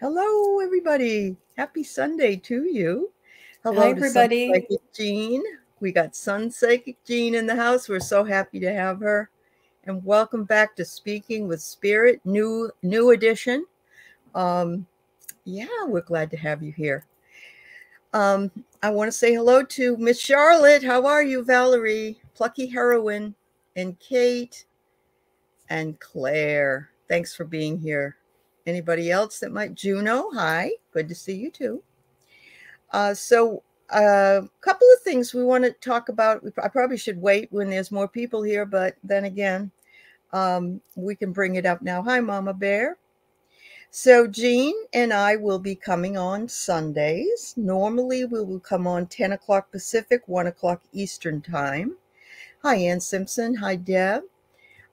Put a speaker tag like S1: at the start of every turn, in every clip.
S1: Hello, everybody. Happy Sunday to you.
S2: Hi,
S1: Hello to Sun
S2: everybody.
S1: Psychic Jean. We got Sun Psychic Jean in the house. We're so happy to have her. And welcome back to Speaking with Spirit, new edition. Um, yeah, we're glad to have you here. I want to say hello to Miss Charlotte. How are you, Valerie? Plucky Heroine, and Kate, and Claire. Thanks for being here. Anybody else that might? Juno, hi. Good to see you too. A couple of things we want to talk about. I probably should wait when there's more people here, but then again, we can bring it up now. Hi, Mama Bear. So Jean and I will be coming on Sundays. Normally, we will come on 10 o'clock Pacific, 1 o'clock Eastern time. Hi, Ann Simpson. Hi, Deb.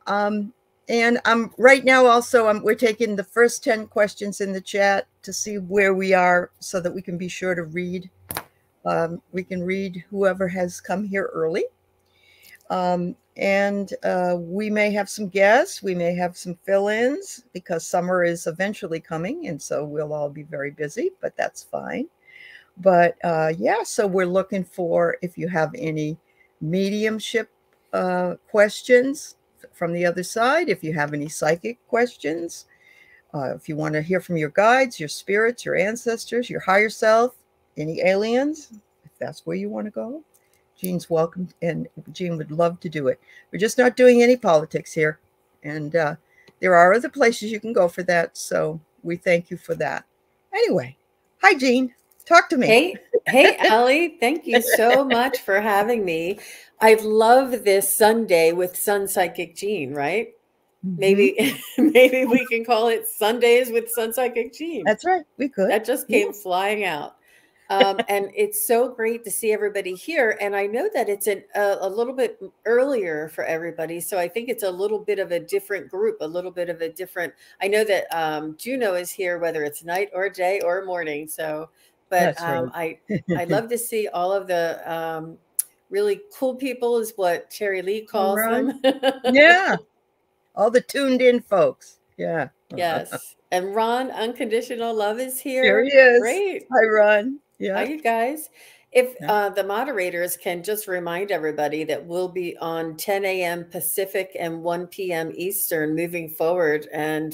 S1: Um, and I'm right now also we're taking the first 10 questions in the chat to see where we are so that we can be sure to read. We can read whoever has come here early. And we may have some guests. We may have some fill-ins because summer is eventually coming. And so we'll all be very busy, but that's fine. But yeah, so we're looking for if you have any mediumship questions from the other side, if you have any psychic questions, if you want to hear from your guides, your spirits, your ancestors, your higher self, any aliens, if that's where you want to go, Jean's welcome, and Jean would love to do it. We're just not doing any politics here. And there are other places you can go for that. So we thank you for that. Anyway, hi, Jean. Talk to me.
S2: Hey, Allie. Thank you so much for having me. I love this Sunday with Sun Psychic Jean, right?
S1: Mm-hmm.
S2: Maybe, maybe we can call it Sundays with Sun Psychic Jean.
S1: That's right. We could.
S2: That just came
S1: Yes.
S2: flying out. And it's so great to see everybody here. And I know that it's a little bit earlier for everybody. So I think it's a little bit of a different group, a little bit of a different. I know that Juno is here, whether it's night or day or morning. So, but
S1: That's right.
S2: I love to see all of the really cool people, is what Terry Lee
S1: All
S2: calls
S1: right.
S2: them.
S1: Yeah. All the tuned in folks. Yeah.
S2: Yes. And Ron, Unconditional Love, is
S1: There he
S2: here.
S1: is.
S2: Great.
S1: Hi, Ron.
S2: Hi,
S1: Yeah.
S2: you guys. If
S1: Yeah.
S2: the moderators can just remind everybody that we'll be on 10 a.m. Pacific and 1 p.m. Eastern moving forward. And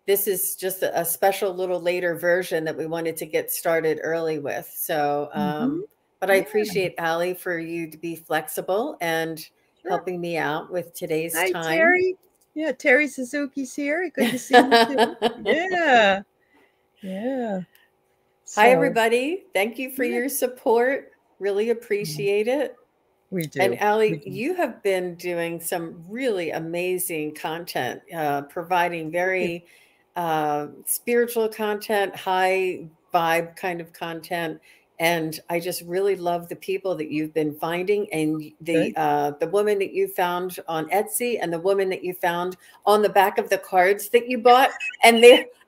S2: this is just a special little later version that we wanted to get started early with. So,
S1: Mm-hmm.
S2: but I
S1: Yeah.
S2: appreciate Allie for you to be flexible and
S1: Sure.
S2: helping me out with today's
S1: Hi,
S2: time.
S1: Terry. Yeah, Terry Suzuki's here. Good to see you too. Yeah. Yeah.
S2: Hi,
S1: So,
S2: everybody. Thank you for
S1: yeah,
S2: your support. Really appreciate it.
S1: we
S2: And
S1: do. We
S2: Allie,
S1: do.
S2: you have been doing some really amazing content, providing
S1: Thank you.
S2: very spiritual content, high vibe kind of content. And I just really love the people that you've been finding, and
S1: Good.
S2: the woman that you found on Etsy, and the woman that you found on the back of the cards that you bought. And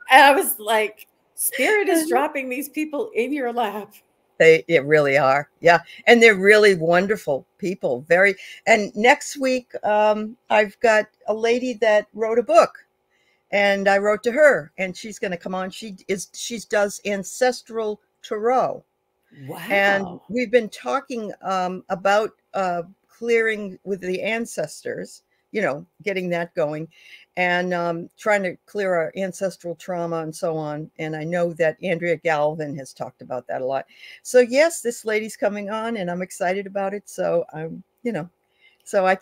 S2: I was like, Spirit is dropping these people in your lap.
S1: It really are. Yeah. And they're really wonderful people. Very. And next week, I've got a lady that wrote a book, and I wrote to her, and she's going to come on. She does ancestral tarot. And
S2: Wow.
S1: we've been talking about clearing with the ancestors, getting that going, and trying to clear our ancestral trauma and so on. And I know that Andrea Galvin has talked about that a lot. So yes, this lady's coming on, and I'm excited about it. So so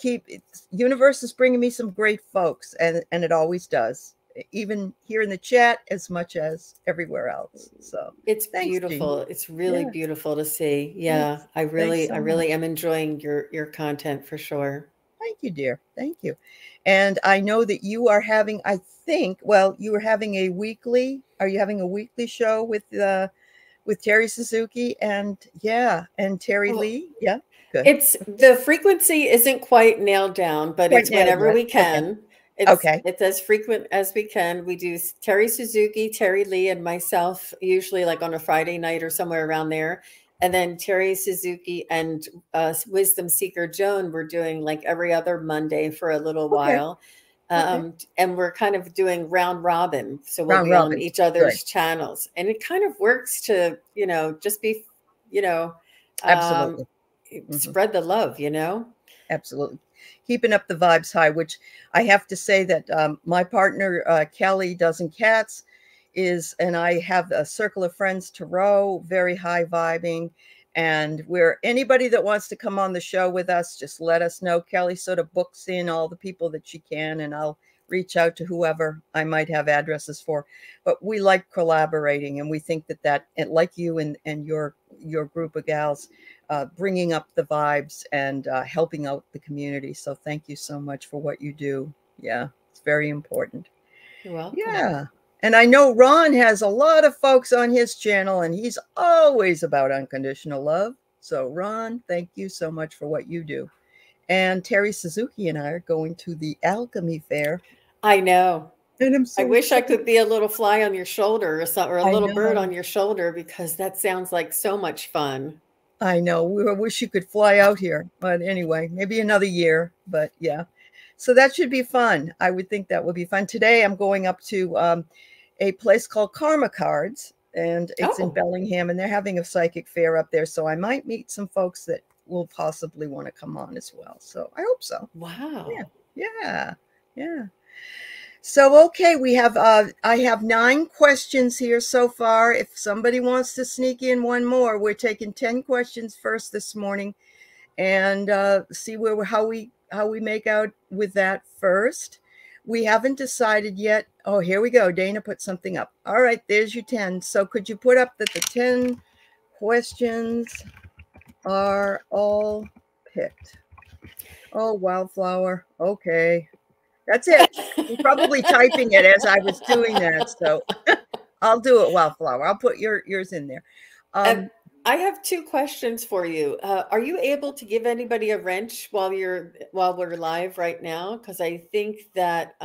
S1: universe is bringing me some great folks, and it always does, even here in the chat as much as everywhere else. So
S2: It's
S1: thanks, Jean.
S2: beautiful. It's really
S1: Yeah.
S2: beautiful to see. Yeah,
S1: Thanks. Thanks
S2: I
S1: so
S2: really
S1: much.
S2: am enjoying your content for sure.
S1: Thank you, dear. Thank you. And I know that you are having, I think, well, you were having are you having a weekly show with Terry Suzuki and Terry
S2: Well,
S1: Lee? Yeah, good.
S2: it's the frequency isn't quite nailed down, but
S1: Quite
S2: it's
S1: nailed
S2: whenever
S1: yet.
S2: we
S1: Okay.
S2: can.
S1: Okay.
S2: It's as frequent as we can. We do Terry Suzuki, Terry Lee, and myself, usually like on a Friday night or somewhere around there. And then Terry Suzuki and Wisdom Seeker Joan, we're doing like every other Monday for a little
S1: Okay.
S2: while.
S1: Okay.
S2: And we're kind of doing round robin. So we'll
S1: Round
S2: be on
S1: robin.
S2: each
S1: Good.
S2: other's channels. And it kind of works to, just be, you know, um,
S1: Absolutely. Hmm.
S2: spread the love,
S1: Absolutely. Keeping up the vibes high, which I have to say that my partner, Kelly Dozen Cats, and I have a circle of friends to row, very high vibing. And where anybody that wants to come on the show with us, just let us know. Kelly sort of books in all the people that she can, and I'll reach out to whoever I might have addresses for. But we like collaborating, and we think and like you and your group of gals, bringing up the vibes and helping out the community. So thank you so much for what you do. Yeah, it's very important.
S2: You're welcome.
S1: Yeah. And I know Ron has a lot of folks on his channel, and he's always about unconditional love. So, Ron, thank you so much for what you do. And Terry Suzuki and I are going to the Alchemy Fair,
S2: I know.
S1: and I'm
S2: I
S1: so
S2: wish I
S1: excited.
S2: could be a little fly on your shoulder or something, or a
S1: I
S2: little bird
S1: know.
S2: on your shoulder, because that sounds like so much fun.
S1: I know. We wish you could fly out here. But anyway, maybe another year. But yeah. So that should be fun. I would think that would be fun. Today, I'm going up to a place called Karma Cards, and it's in
S2: Oh,
S1: Bellingham, and they're having a psychic fair up there. So I might meet some folks that will possibly want to come on as well. So I hope so. Yeah.
S2: wow.
S1: Yeah. Yeah. So, okay, I have 9 questions here so far. If somebody wants to sneak in one more, we're taking 10 questions first this morning, and see how we make out with that first. We haven't decided yet. Oh, here we go. Dana put something up. All right, there's your 10. So could you put up that the 10 questions are all picked? Oh, Wildflower. Okay. That's it. You're probably typing it as I was doing that. So I'll do it, Wildflower. I'll put yours in there.
S2: Uh,
S1: Um,
S2: I have two questions for you. Are you able to give anybody a wrench while we're live right now? Because I think that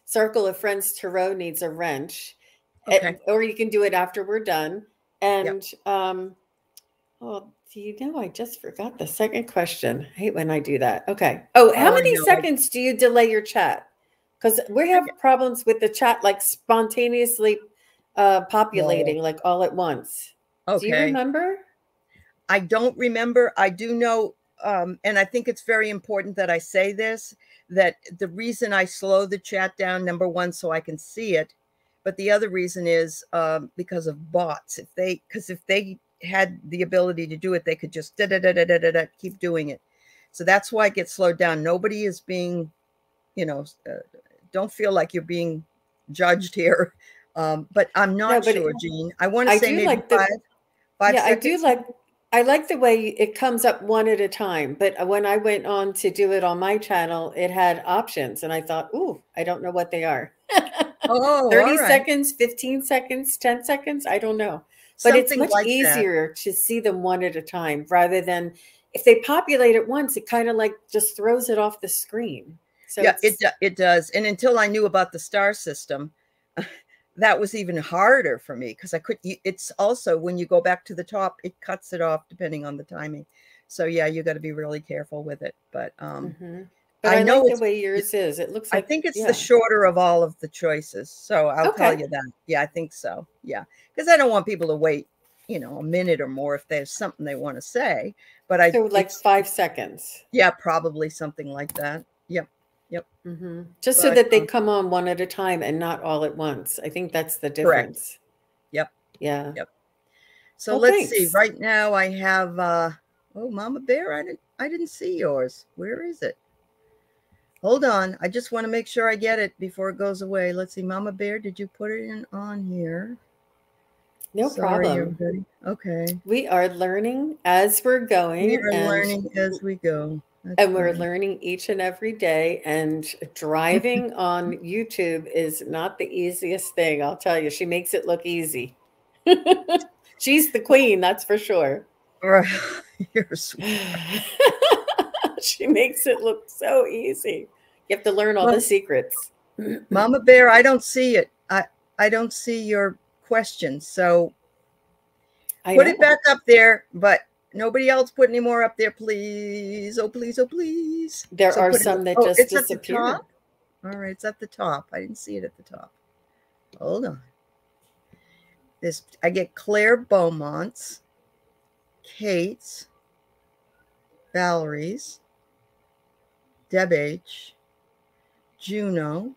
S2: Circle of Friends Tarot needs a wrench,
S1: okay.
S2: or you can do it after we're done.
S1: Yep.
S2: And oh, do you know? I just forgot the second question. I hate when I do that. Okay. Oh, how
S1: Oh, I
S2: many
S1: know.
S2: seconds do you delay your chat? Because we have problems with the chat, like spontaneously
S1: Oh,
S2: populating, like all at once. Do you
S1: okay.
S2: remember?
S1: I don't remember. I do know, and I think it's very important that I say this, that the reason I slow the chat down, number one, so I can see it, but the other reason is because of bots. Because if they had the ability to do it, they could just keep doing it. So that's why it gets slowed down. Nobody is being, don't feel like you're being judged here. But I'm
S2: No,
S1: not
S2: but
S1: sure, Jean. I want to
S2: I
S1: say
S2: do
S1: maybe
S2: like
S1: five
S2: yeah, I do
S1: seconds.
S2: like, I like the way it comes up one at a time. But when I went on to do it on my channel, it had options, and I thought, ooh, I don't know what they are.
S1: Oh, all
S2: 30
S1: right.
S2: seconds, 15 seconds, 10 seconds, I don't know. But it's
S1: Something
S2: much
S1: like that.
S2: easier to see them one at a time rather than if they populate at once, it kind of like just throws it off the screen. So
S1: Yeah,
S2: it's
S1: it does. And until I knew about the star system, that was even harder for me because it's also when you go back to the top, it cuts it off depending on the timing. So yeah, you got to be really careful with it. But
S2: mhm. But
S1: I
S2: I
S1: know
S2: like the way yours is. It looks
S1: I
S2: like,
S1: think it's the
S2: yeah.
S1: shorter of all of the choices. So I'll tell
S2: Okay.
S1: you that. Yeah, I think so. Yeah. Because I don't want people to wait, a minute or more if there's something they want to say. But
S2: So like 5 seconds.
S1: yeah, probably something like that. Yep. Yep.
S2: Just so
S1: But
S2: that they come on one at a time and not all at once. I think that's the
S1: correct.
S2: difference.
S1: Yep.
S2: Yeah.
S1: Yep. So
S2: Well,
S1: let's see.
S2: thanks.
S1: Right now I have oh, Mama Bear, I didn't see yours. Where is it? Hold on. I just want to make sure I get it before it goes away. Let's see. Mama Bear, did you put it in on here?
S2: No
S1: Sorry,
S2: problem.
S1: everybody. Okay.
S2: We are learning as we're
S1: We
S2: going,
S1: are
S2: and
S1: learning as we go. That's
S2: and we're
S1: right.
S2: learning each and every day. And driving on YouTube is not the easiest thing, I'll tell you. She makes it look easy. She's the queen, that's for sure.
S1: You're a sweetheart.
S2: She makes it look so easy. You have to learn all the
S1: Well,
S2: secrets.
S1: Mama Bear, I don't see it. I don't see your question. So
S2: I
S1: put it
S2: know.
S1: back up there, but nobody else put any more up there, please. Oh, please. Oh, please.
S2: There
S1: So
S2: are
S1: put it,
S2: some that
S1: oh,
S2: just
S1: it's at the
S2: disappeared.
S1: top. All right, it's at the top. I didn't see it at the top. Hold on. This, I get Claire Beaumont's, Kate's, Valerie's, Deb H, Juno,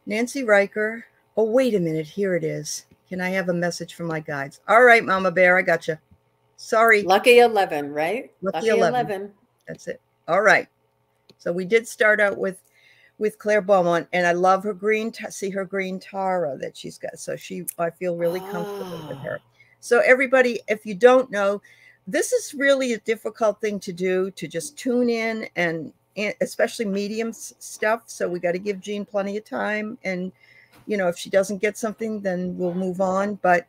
S1: Nancy Riker. Oh, wait a minute. Here it is. Can I have a message from my guides? All right, Mama Bear, I got you. Sorry.
S2: Lucky 11, right?
S1: Lucky 11. That's it. All right. So we did start out with Claire Beaumont, and I love her green. See her green Tara that she's got. So I feel really comfortable with her. So everybody, if you don't know, this is really a difficult thing to do, to just tune in, and especially medium stuff. So we got to give Jean plenty of time, and if she doesn't get something, then we'll move on. But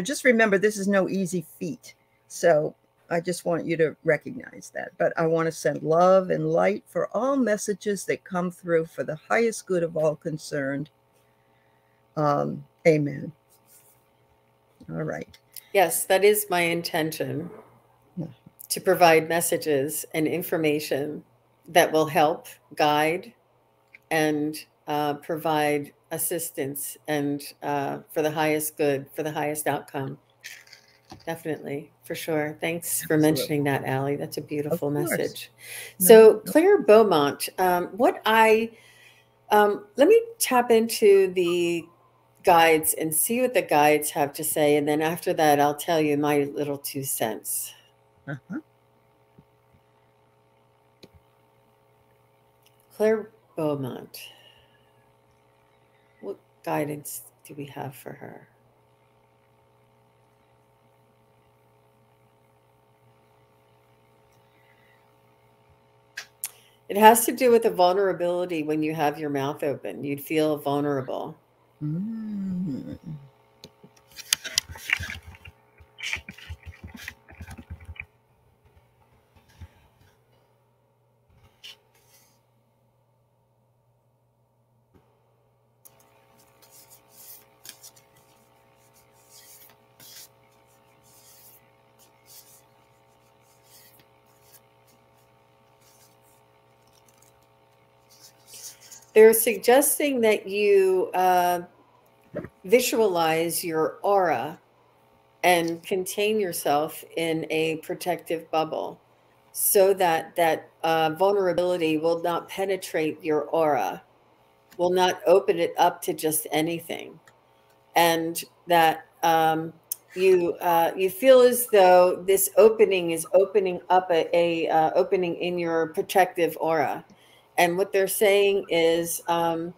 S1: just remember, this is no easy feat. So I just want you to recognize that. But I want to send love and light for all messages that come through for the highest good of all concerned. Amen. All right.
S2: Yes, that is my intention, to provide messages and information that will help guide and provide assistance, and for the highest good, for the highest outcome. Definitely, for sure. Thanks for mentioning that, Allie. That's a beautiful message. So Claire Beaumont, let me tap into the guides and see what the guides have to say. And then after that, I'll tell you my little 2 cents. Claire Beaumont. What guidance do we have for her? It has to do with the vulnerability. When you have your mouth open, you'd feel vulnerable. They're suggesting that you visualize your aura and contain yourself in a protective bubble, so that vulnerability will not penetrate your aura, will not open it up to just anything, and that you feel as though this opening is opening up a opening in your protective aura. And what they're saying is, put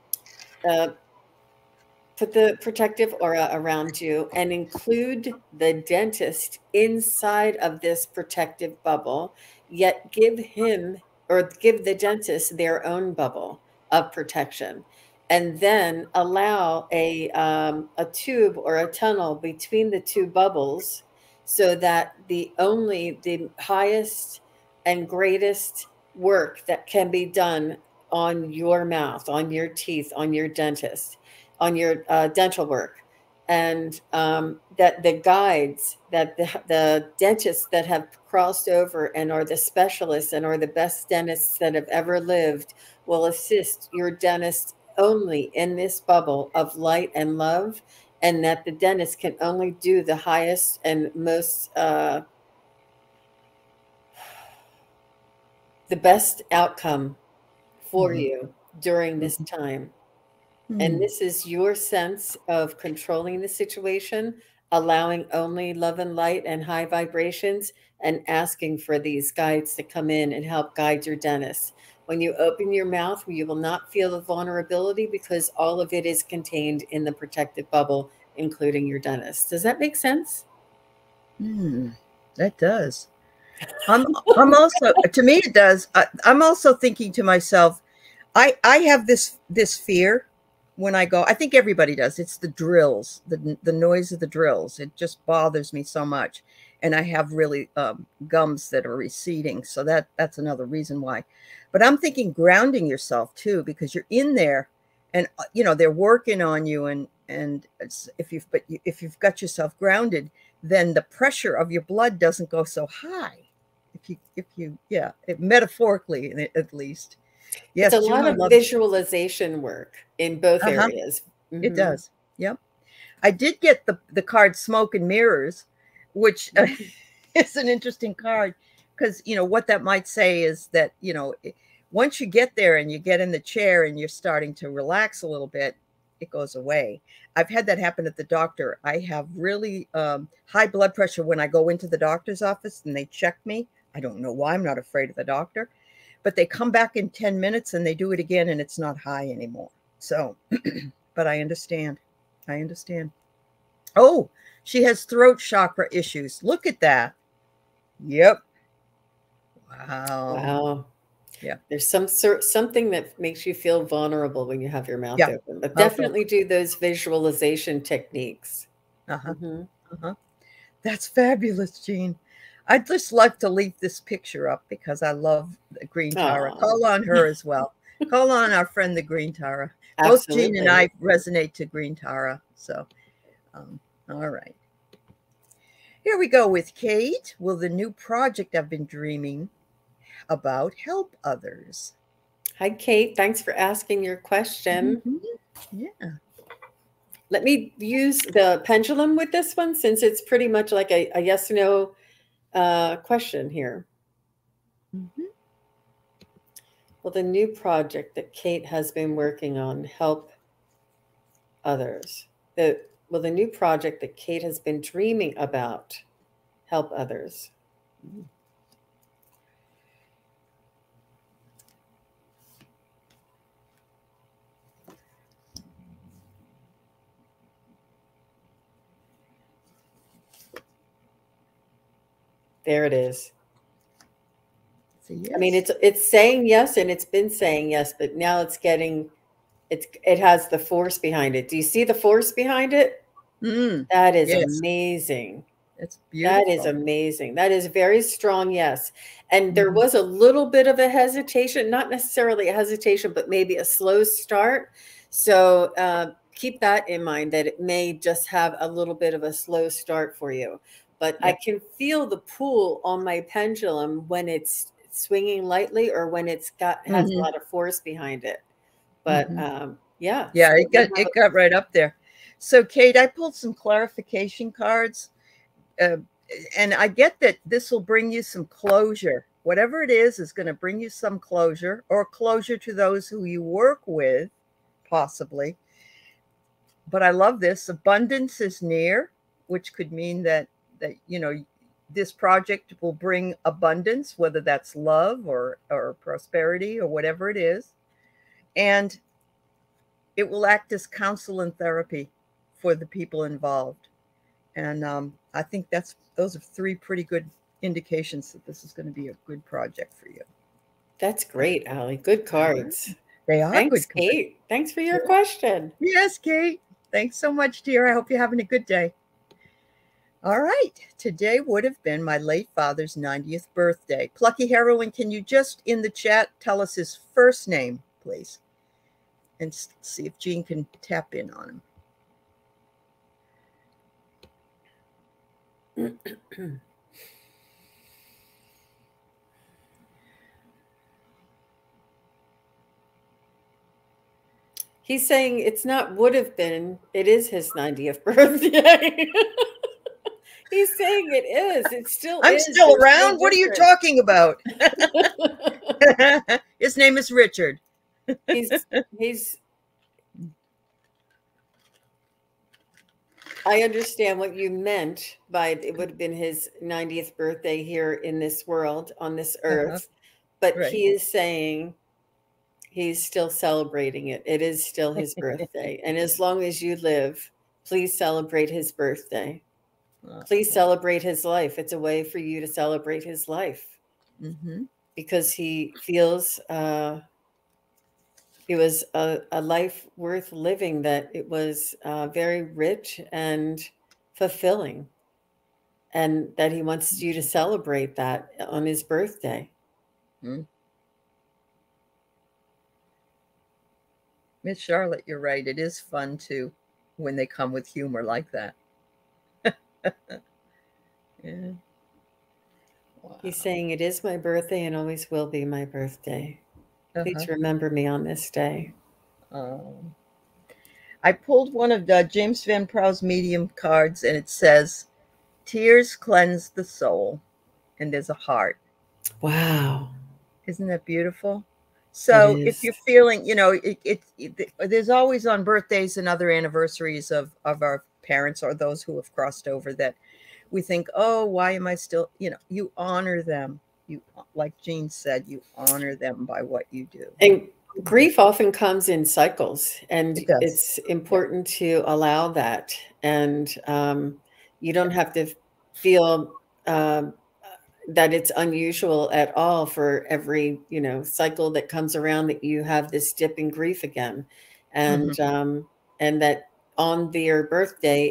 S2: the protective aura around you and include the dentist inside of this protective bubble, yet give the dentist their own bubble of protection. And then allow a tube or a tunnel between the two bubbles, so that the highest and greatest work that can be done on your mouth, on your teeth, on your dentist, on your dental work, and that the guides, that the dentists that have crossed over and are the specialists and are the best dentists that have ever lived, will assist your dentist only in this bubble of light and love, and that the dentist can only do the highest and most the best outcome for you during this time. And this is your sense of controlling the situation, allowing only love and light and high vibrations, and asking for these guides to come in and help guide your dentist. When you open your mouth, you will not feel the vulnerability, because all of it is contained in the protective bubble, including your dentist. Does that make sense?
S1: That does. I'm also, to me it does. I'm also thinking to myself, I have this fear when I go. I think everybody does. It's the drills, the noise of the drills. It just bothers me so much, and I have really gums that are receding. So that's another reason why. But I'm thinking grounding yourself too, because you're in there, and they're working on you, and if you've got yourself grounded, then the pressure of your blood doesn't go so high. Yeah, metaphorically at least.
S2: It's a
S1: Yes,
S2: lot
S1: Juno
S2: of
S1: loves.
S2: visualization work in both
S1: Uh-huh.
S2: areas.
S1: It
S2: Hmm.
S1: does. Yep. I did get the card Smoke and Mirrors, which is an interesting card because, what that might say is that, once you get there and you get in the chair and you're starting to relax a little bit, it goes away. I've had that happen at the doctor. I have really high blood pressure when I go into the doctor's office and they check me. I don't know why. I'm not afraid of the doctor, but they come back in 10 minutes and they do it again and it's not high anymore. So, but I understand. I understand. Oh, she has throat chakra issues. Look at that. Yep. Wow.
S2: Wow.
S1: Yeah.
S2: There's something that makes you feel vulnerable when you have your mouth
S1: Yeah.
S2: open, but
S1: Mouth open.
S2: definitely do those visualization techniques.
S1: Uh-huh.
S2: Hmm.
S1: Uh-huh. That's fabulous, Jean. I'd just like to leave this picture up because I love the Green Tara.
S2: Oh,
S1: Call on her as well. Call on our friend, the Green Tara. Both Jean and
S2: absolutely.
S1: I resonate to Green Tara. So, um, all right. Here we go with Kate. Will the new project I've been dreaming about help others?
S2: Hi, Kate. Thanks for asking your question.
S1: Mhm. Yeah.
S2: Let me use the pendulum with this one since it's pretty much like a yes no question here.
S1: Mhm.
S2: Will the new project that Kate has been working on help others? Will the new project that Kate has been dreaming about help others? There it is.
S1: So
S2: I mean,
S1: yes.
S2: it's saying yes, and it's been saying yes, but now it has the force behind it. Do you see the force behind it?
S1: Mm.
S2: That is
S1: Yes.
S2: amazing.
S1: It's
S2: That is
S1: beautiful.
S2: amazing. That is very strong, yes. And there
S1: Mhm.
S2: was a little bit of a hesitation, not necessarily a hesitation, but maybe a slow start. So keep that in mind that it may just have a little bit of a slow start for you. But I
S1: Yeah.
S2: can feel the pull on my pendulum when it's swinging lightly or when has a
S1: Mhm.
S2: lot of force behind it. But
S1: Mhm.
S2: yeah, so
S1: Yeah, it got right up there. So Kate, I pulled some clarification cards. Uh, and I get that this will bring you some closure. Whatever it is going to bring you some closure or closure to those who you work with, possibly. But I love this. Abundance is near, which could mean that this project will bring abundance, whether that's love or prosperity or whatever it is, and it will act as counsel and therapy for the people involved. And I think those are three pretty good indications that this is going to be a good project for you.
S2: that's great, Allie. Good
S1: All right.
S2: cards.
S1: They are
S2: Thanks,
S1: good cards.
S2: Kate. Thanks for your
S1: Yeah.
S2: question.
S1: Yes, Kate. Thanks so much, dear. I hope you're having a good day. All right. Today would have been my late father's 90th birthday. Plucky Heroine, can you just in the chat tell us his first name, please? And see if Jean can tap in on him.
S2: He's saying it's not would have been, it is his 90th birthday. He's saying it is. It still
S1: I'm
S2: is.
S1: still
S2: There's no
S1: around. What are you
S2: difference.
S1: talking about? His name is Richard.
S2: he's I understand what you meant by it would have been his 90th birthday here in this world, on this
S1: Uh-huh.
S2: earth. But
S1: Right.
S2: he is saying he's still celebrating it. It is still his birthday. And as long as you live, please celebrate his birthday. Please celebrate his life. It's a way for you to celebrate his life
S1: Mm-hmm.
S2: because he feels it was a life worth living, that it was very rich and fulfilling, and that he wants you to celebrate that on his birthday.
S1: Mm. Miss Charlotte, you're right. It is fun too when they come with humor like that. Yeah.
S2: He's saying, it is my birthday and always will be my birthday.
S1: Uh-huh.
S2: Please remember me on this day.
S1: I pulled one of James Van Prow's medium cards, and it says, "Tears cleanse the soul," and there's a heart.
S2: Wow.
S1: Isn't that beautiful?
S2: It
S1: So if
S2: is.
S1: you're feeling, there's always on birthdays and other anniversaries of our parents or those who have crossed over that we think, oh, why am I still, you honor them. You, like Jean said, you honor them by what you do.
S2: And grief often comes in cycles, and
S1: It does.
S2: it's important to allow that. And you don't have to feel that it's unusual at all for every, cycle that comes around that you have this dip in grief again. And and that on their birthday,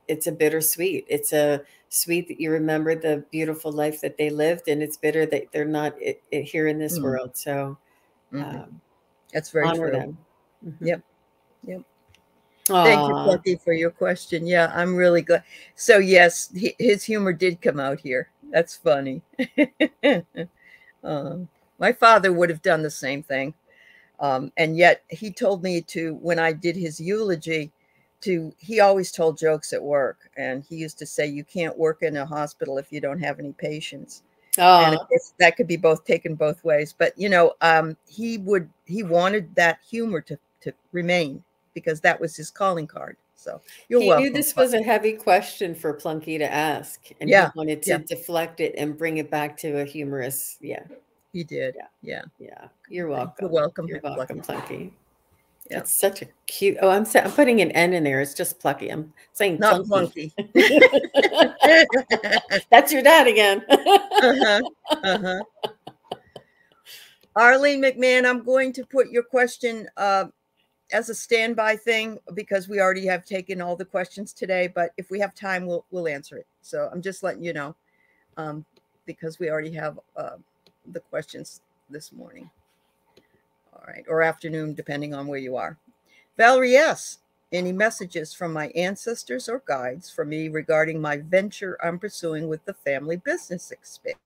S2: it's a bittersweet. It's a sweet that you remember the beautiful life that they lived, and it's bitter that they're not here in this world. So
S1: that's very
S2: honor
S1: true.
S2: them.
S1: Yep.
S2: Aww.
S1: Thank you, Plucky, for your question. Yeah, I'm really glad. So yes, his humor did come out here. That's funny. My father would have done the same thing. And yet he told me to, when I did his eulogy, he always told jokes at work. And he used to say, you can't work in a hospital if you don't have any patients. And of course, that could be taken both ways. But, he wanted that humor to remain, because that was his calling card. So you're welcome.
S2: He knew this was a heavy question for Plunky to ask, and he wanted to deflect it and bring it back to a humorous,
S1: He did. Yeah.
S2: You're welcome.
S1: You're welcome.
S2: You're welcome, Plunky.
S1: Yeah.
S2: It's such a cute. Oh, I'm putting an N in there. It's just Plucky. I'm saying
S1: not
S2: Plunky.
S1: Plunky.
S2: That's your dad again.
S1: Arlene McMahon, I'm going to put your question as a standby thing, because we already have taken all the questions today. But if we have time, we'll answer it. So I'm just letting you know, because we already have the questions this morning. All right, or afternoon, depending on where you are. Valerie S., any messages from my ancestors or guides for me regarding my venture I'm pursuing with the family business expansion?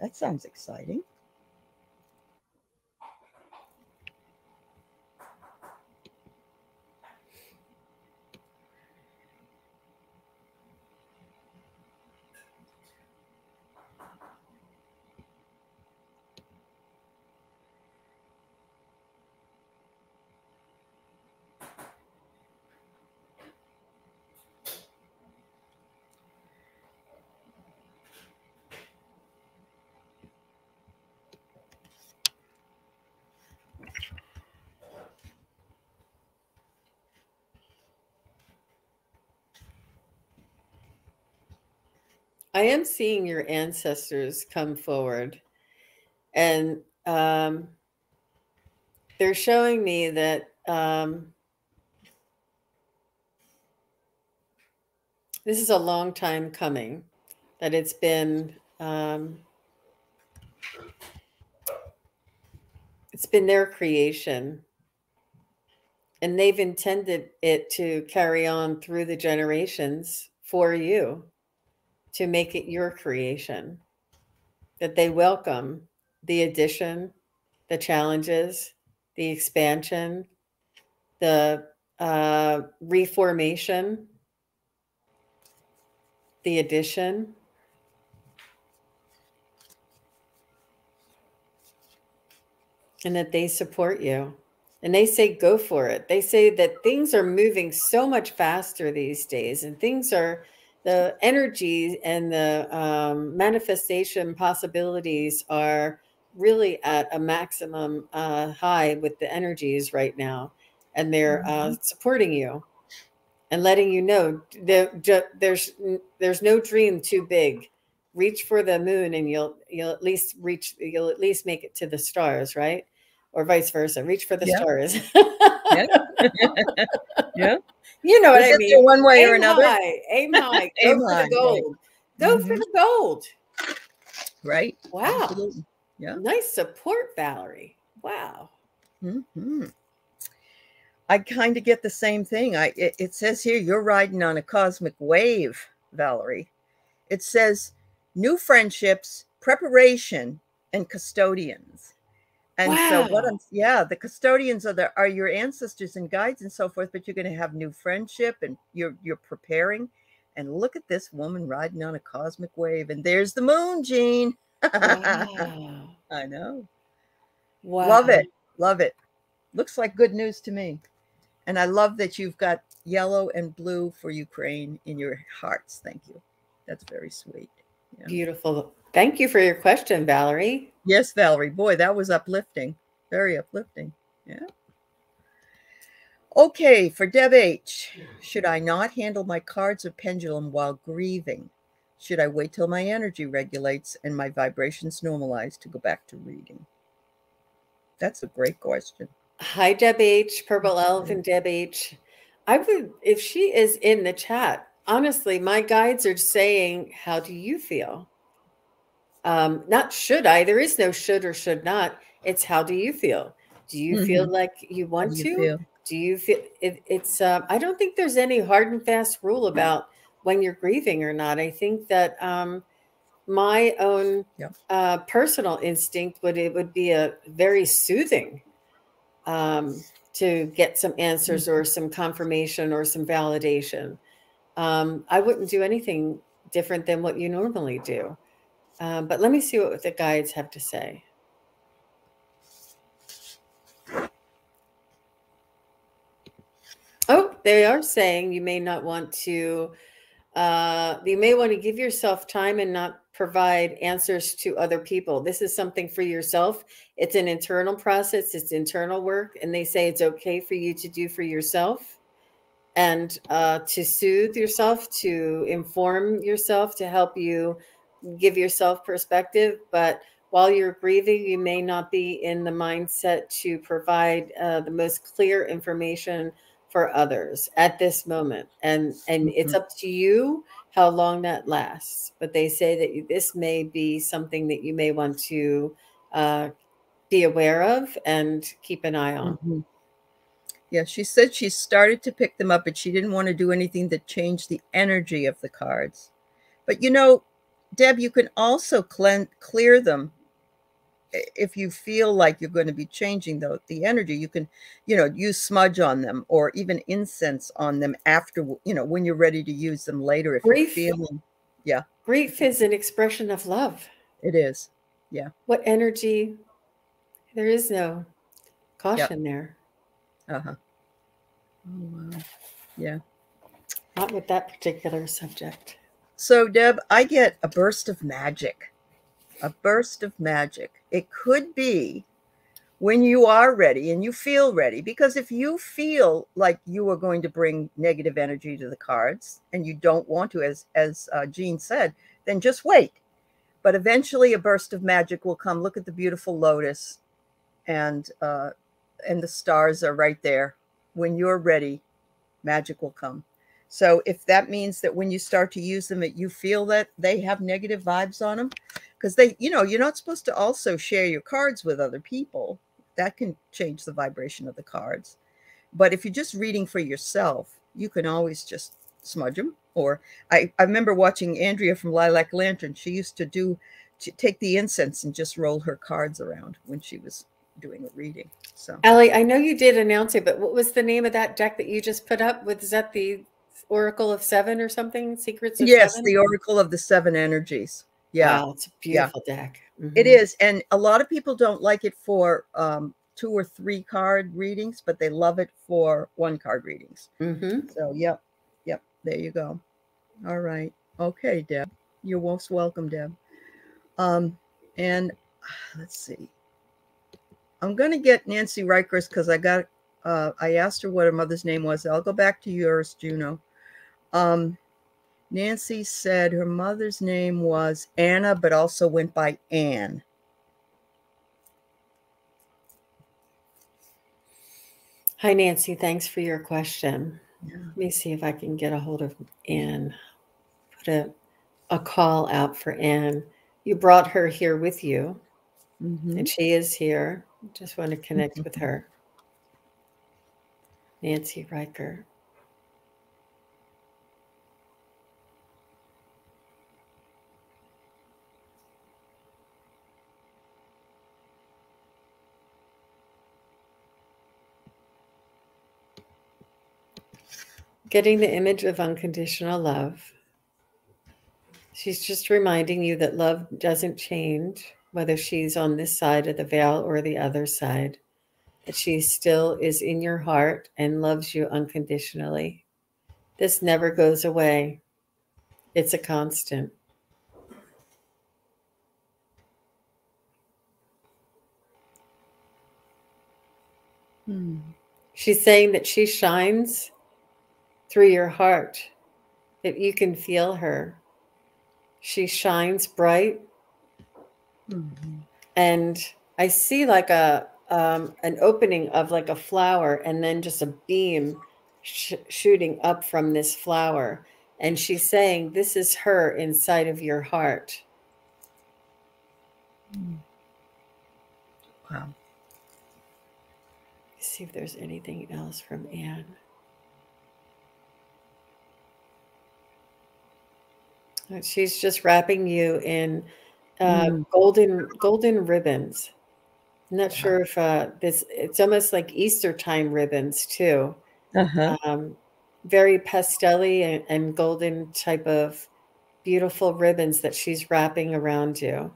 S1: That sounds exciting.
S2: I am seeing your ancestors come forward, and they're showing me that this is a long time coming, that it's been their creation, and they've intended it to carry on through the generations for you, to make it your creation, that they welcome the addition, the challenges, the expansion, the reformation, the addition. And that they support you. And they say, go for it. They say that things are moving so much faster these days, and the energy and the manifestation possibilities are really at a maximum high with the energies right now. And they're supporting you and letting you know that there's no dream too big. Reach for the moon and you'll at least make it to the stars, right? Or vice versa. Reach for the stars.
S1: Yeah.
S2: You know what I mean?
S1: One way or another.
S2: Aim high. Go for the gold. Right. Go for the gold.
S1: Right.
S2: Wow.
S1: Absolutely. Yeah.
S2: Nice support, Valerie. Wow.
S1: I kind of get the same thing. It says here, you're riding on a cosmic wave, Valerie. It says new friendships, preparation, and custodians. And so
S2: Wow.
S1: the custodians are your ancestors and guides and so forth, but you're going to have new friendship and you're preparing. And look at this woman riding on a cosmic wave. And there's the moon, Jean.
S2: Wow.
S1: I know. Love
S2: Wow.
S1: it. Love it. Looks like good news to me. And I love that you've got yellow and blue for Ukraine in your hearts. Thank you. That's very sweet. Yeah.
S2: Beautiful. Thank you for your question, Valerie.
S1: Yes, Valerie. Boy, that was uplifting. Very uplifting. Yeah. Okay, for Deb H. Should I not handle my cards or pendulum while grieving? Should I wait till my energy regulates and my vibrations normalize to go back to reading? That's a great question.
S2: Hi, Deb H, Purple Elf and Deb H. I would, if she is in the chat, honestly, my guides are saying, how do you feel? Not should I, there is no should or should not. It's how do you feel? Do you feel like you
S1: How do
S2: want
S1: you
S2: to?
S1: feel?
S2: Do you feel it's, I don't think there's any hard and fast rule about when you're grieving or not. I think that my own personal instinct it would be a very soothing to get some answers or some confirmation or some validation. I wouldn't do anything different than what you normally do. But let me see what the guides have to say. Oh, they are saying you may not want to, you may want to give yourself time and not provide answers to other people. This is something for yourself. It's an internal process. It's internal work. And they say it's okay for you to do for yourself and to soothe yourself, to inform yourself, to help you give yourself perspective. But while you're grieving, you may not be in the mindset to provide the most clear information for others at this moment. And it's up to you how long that lasts. But they say that this may be something that you may want to be aware of and keep an eye on.
S1: Yeah, she said she started to pick them up, but she didn't want to do anything that changed the energy of the cards. But you know, Deb, you can also clear them if you feel like you're going to be changing the energy. You can, use smudge on them or even incense on them after, when you're ready to use them later. If you're feeling,
S2: grief is an expression of love.
S1: It is. Yeah.
S2: What energy? There is no caution there.
S1: Uh-huh. Oh, wow. Yeah.
S2: Not with that particular subject.
S1: So, Deb, I get a burst of magic. A burst of magic. It could be when you are ready and you feel ready, because if you feel like you are going to bring negative energy to the cards and you don't want to, as Jean said, then just wait. But eventually a burst of magic will come. Look at the beautiful lotus, and the stars are right there. When you're ready, magic will come. So if that means that when you start to use them, you feel that they have negative vibes on them, because you're not supposed to also share your cards with other people. That can change the vibration of the cards. But if you're just reading for yourself, you can always just smudge them. Or I remember watching Andrea from Lilac Lantern. She used to take the incense and just roll her cards around when she was doing a reading. So,
S2: Allie, I know you did announce it, but what was the name of that deck that you just put up? Is that the Oracle of Seven or something? Secrets of
S1: yes,
S2: Seven?
S1: the Oracle of the Seven Energies. Yeah.
S2: Wow, it's a beautiful deck.
S1: It is. And a lot of people don't like it for 2 or 3 card readings, but they love it for 1 card readings. So, yep. There you go. All right. Okay, Deb. You're most welcome, Deb. And let's see. I'm going to get Nancy Rikers because I asked her what her mother's name was. I'll go back to yours, Juno. Nancy said her mother's name was Anna, but also went by Anne.
S2: Hi, Nancy. Thanks for your question. Yeah. Let me see if I can get a hold of Anne. Put a call out for Anne. You brought her here with you, and she is here. Just want to connect with her. Nancy Riker. Getting the image of unconditional love. She's just reminding you that love doesn't change, whether she's on this side of the veil or the other side, that she still is in your heart and loves you unconditionally. This never goes away. It's a constant. She's saying that she shines through your heart, that you can feel her. She shines bright. And I see like an opening of like a flower, and then just a beam shooting up from this flower. And she's saying, this is her inside of your heart.
S1: Wow.
S2: Let's see if there's anything else from Anne. She's just wrapping you in golden ribbons. I'm not sure if it's almost like Easter time ribbons too. Very pastel-y and golden type of beautiful ribbons that she's wrapping around you,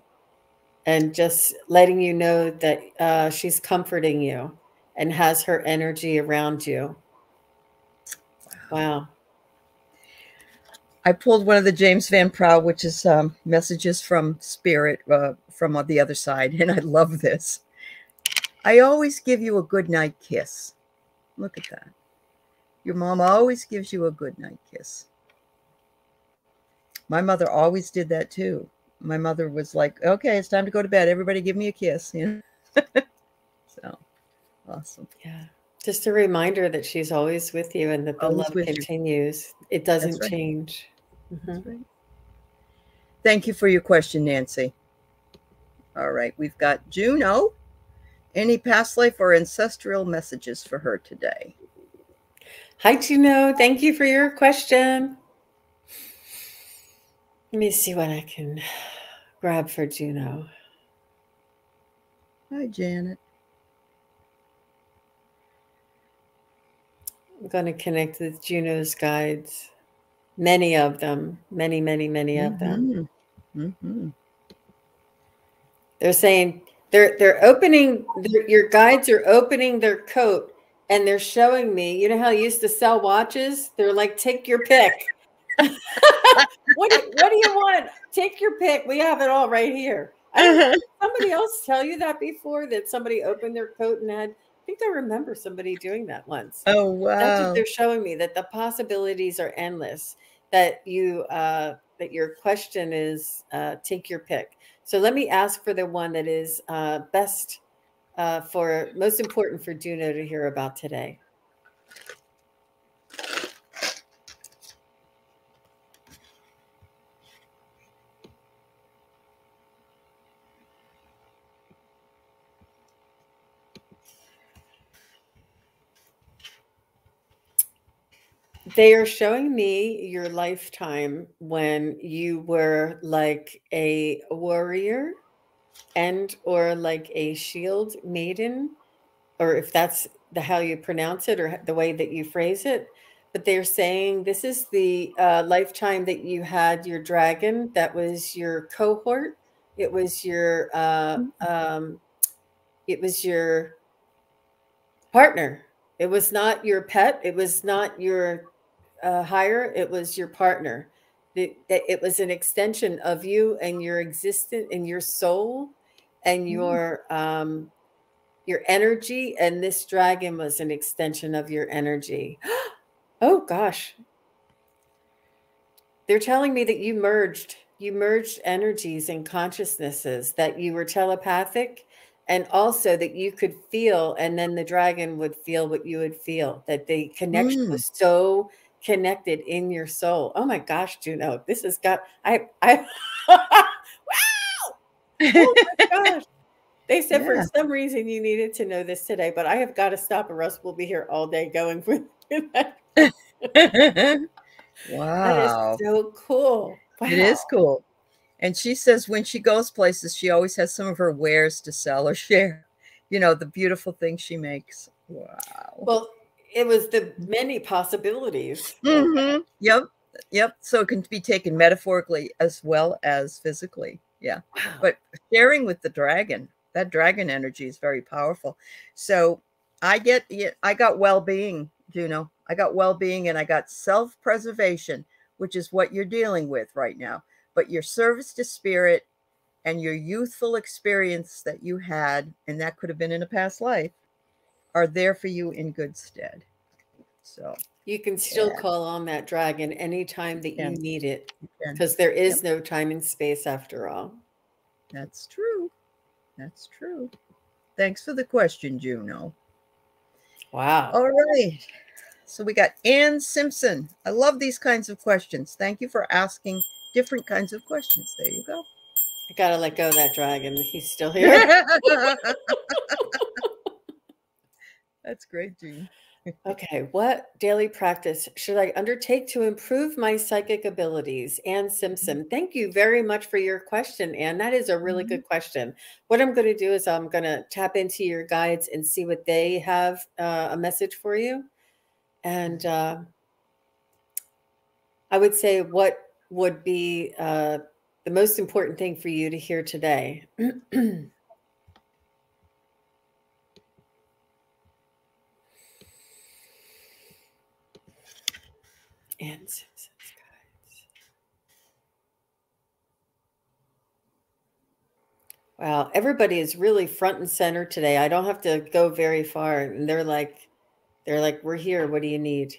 S2: and just letting you know that she's comforting you and has her energy around you. Wow.
S1: I pulled one of the James Van Prow, which is messages from spirit from the other side, and I love this. I always give you a good night kiss. Look at that. Your mom always gives you a good night kiss. My mother always did that too. My mother was like, okay, it's time to go to bed. Everybody give me a kiss. You know? So awesome.
S2: Yeah. Just a reminder that she's always with you and that the love continues. It doesn't change.
S1: That's right. Thank you for your question, Nancy. All right. We've got Juno. Any past life or ancestral messages for her today?
S2: Hi, Juno. Thank you for your question. Let me see what I can grab for Juno.
S1: Hi, Janet.
S2: I'm going to connect with Juno's guides. Many of them. Many of them. They're saying they're opening, your guides are opening their coat, and they're showing me, you know how you used to sell watches? They're like, take your pick. What do you want? Take your pick. We have it all right here. Did somebody else tell you that before, that somebody opened their coat and had, I think I remember somebody doing that once.
S1: Oh, wow.
S2: That's what they're showing me, that the possibilities are endless, that you that your question is take your pick. So let me ask for the one that is most important for Juno to hear about today. They are showing me your lifetime when you were like a warrior or like a shield maiden, or if that's how you pronounce it or the way that you phrase it. But they're saying this is the lifetime that you had your dragon. That was your cohort. It was your partner. It was not your pet. It was not your hire. It was your partner. It was an extension of you and your existence and your soul and your energy. And this dragon was an extension of your energy. Oh gosh. They're telling me that you merged energies and consciousnesses, that you were telepathic, and also that you could feel, and then the dragon would feel what you would feel, that the connection was so connected in your soul. Oh my gosh, Juno, this has got, wow. Oh my gosh. They said for some reason you needed to know this today, but I have got to stop, or else we'll be here all day going with that.
S1: Wow.
S2: That is so cool. Wow.
S1: It is cool. And she says when she goes places, she always has some of her wares to sell or share. You know, the beautiful things she makes. Wow.
S2: Well, it was the many possibilities.
S1: Mm-hmm. Yep. Yep. So it can be taken metaphorically as well as physically. Yeah.
S2: Wow.
S1: But sharing with the dragon, that dragon energy is very powerful. So I got well-being, Juno. I got well-being and I got self-preservation, which is what you're dealing with right now. But your service to spirit and your youthful experience that you had, and that could have been in a past life, are there for you in good stead. So
S2: You can still
S1: yeah,
S2: call on that dragon anytime that you
S1: and
S2: need it,
S1: you can.
S2: because there
S1: Yep,
S2: is no time and space after all.
S1: that's true. That's true. Thanks for the question, Juno.
S2: Wow.
S1: All right. So we got Ann Simpson. I love these kinds of questions. Thank you for asking different kinds of questions. There you go.
S2: I gotta let go of that dragon. He's still here.
S1: That's great, Jean.
S2: Okay, what daily practice should I undertake to improve my psychic abilities? Ann Simpson, thank you very much for your question, Ann. That is a really
S1: Mhm.
S2: good question. What I'm going to do is I'm going to tap into your guides and see what they have a message for you. And I would say what would be the most important thing for you to hear today. Ann Simpson's guides. Wow, everybody is really front and center today. I don't have to go very far, and they're like, we're here. What do you need?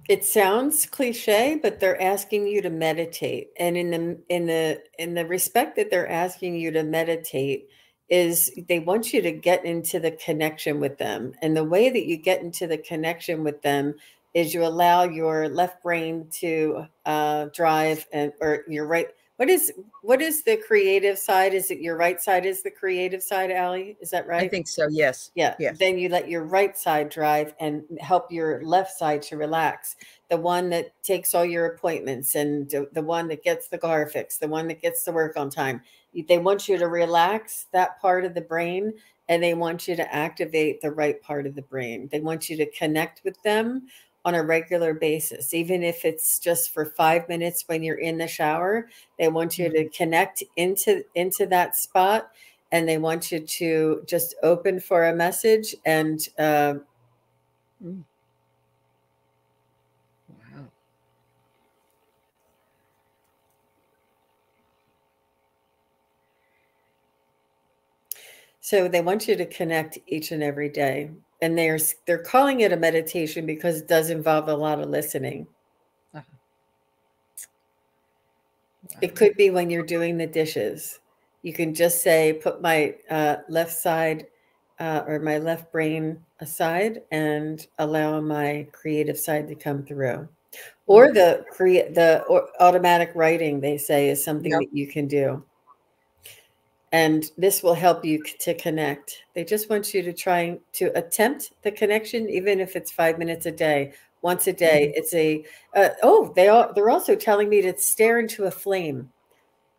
S2: It sounds cliche, but they're asking you to meditate. And in the respect that they're asking you to meditate is they want you to get into the connection with them. And the way that you get into the connection with them is you allow your left brain to drive, and or your right. What is the creative side? Is it your right side is the creative side, Allie? Is that
S1: I
S2: right?
S1: think so. Yes.
S2: Yeah,
S1: Yes.
S2: then you let your right side drive and help your left side to relax. The one that takes all your appointments, and the one that gets the car fixed, the one that gets to work on time. They want you to relax that part of the brain, and they want you to activate the right part of the brain. They want you to connect with them on a regular basis, even if it's just for 5 minutes when you're in the shower. They want you to connect into that spot, and they want you to just open for a message and
S1: Wow.
S2: so they want you to connect each and every day. And they're calling it a meditation because it does involve a lot of listening.
S1: Wow.
S2: It could be when you're doing the dishes. You can just say, put my left side or my left brain aside and allow my creative side to come through. Or the automatic writing, they say, is something
S1: Yep.
S2: that you can do. And this will help you to connect. They just want you to try to attempt the connection, even if it's 5 minutes a day, once a day. It's they're also telling me to stare into a flame.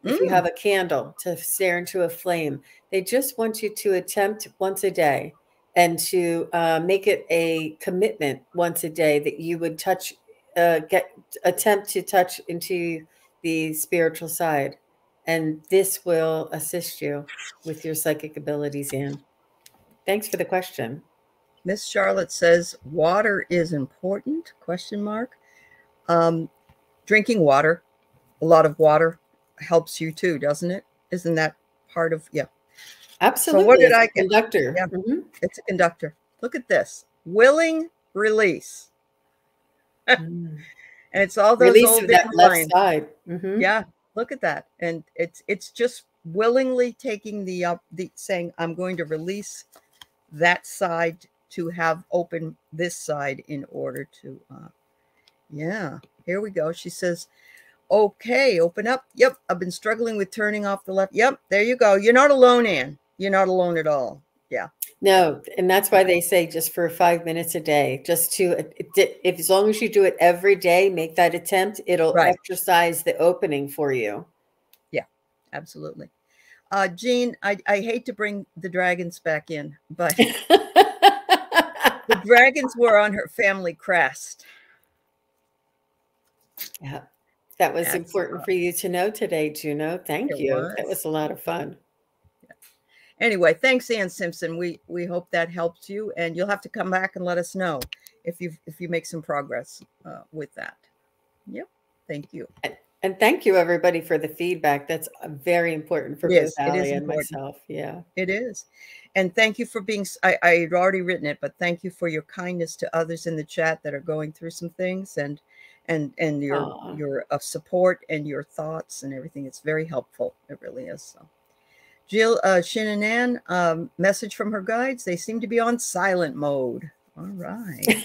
S2: If you have a candle, to stare into a flame. They just want you to attempt once a day, and to make it a commitment once a day that you would attempt to touch into the spiritual side. And this will assist you with your psychic abilities, Anne. Thanks for the question.
S1: Miss Charlotte says water is important, question mark. Drinking water, a lot of water helps you too, doesn't it? Isn't that part of, yeah.
S2: Absolutely.
S1: So what did
S2: It's
S1: I
S2: a
S1: get?
S2: conductor.
S1: Yeah, it's a conductor. Look at this. Willing release. And it's all those
S2: Release
S1: old
S2: of that left side.
S1: Yeah, look at that. And it's just willingly taking the saying, I'm going to release that side to have open this side in order to yeah, here we go. She says, okay, open up. Yep, I've been struggling with turning off the left. Yep, there you go. You're not alone, Anne. You're not alone at all. Yeah.
S2: No, and that's why they say just for 5 minutes a day, just to, if as long as you do it every day, make that attempt, it'll
S1: Right.
S2: exercise the opening for you.
S1: Yeah. Absolutely. Jean, I hate to bring the dragons back in, but the dragons were on her family crest.
S2: Yeah, that was
S1: That's
S2: important for you to know today, Juno. Thank
S1: it
S2: you. That
S1: was.
S2: was a lot of fun.
S1: Anyway, thanks, Ann Simpson. We hope that helped you, and you'll have to come back and let us know if you make some progress with that. Yep. Thank you.
S2: And thank you, everybody, for the feedback. That's very important for both
S1: Yes, it is
S2: Allie and
S1: important.
S2: myself. Yeah.
S1: It is. And thank you for being, I had already written it, but thank you for your kindness to others in the chat that are going through some things, and your of support and your thoughts and everything. It's very helpful. It really is. So. Jill, Shin and Ann, message from her guides. They seem to be on silent mode. All right.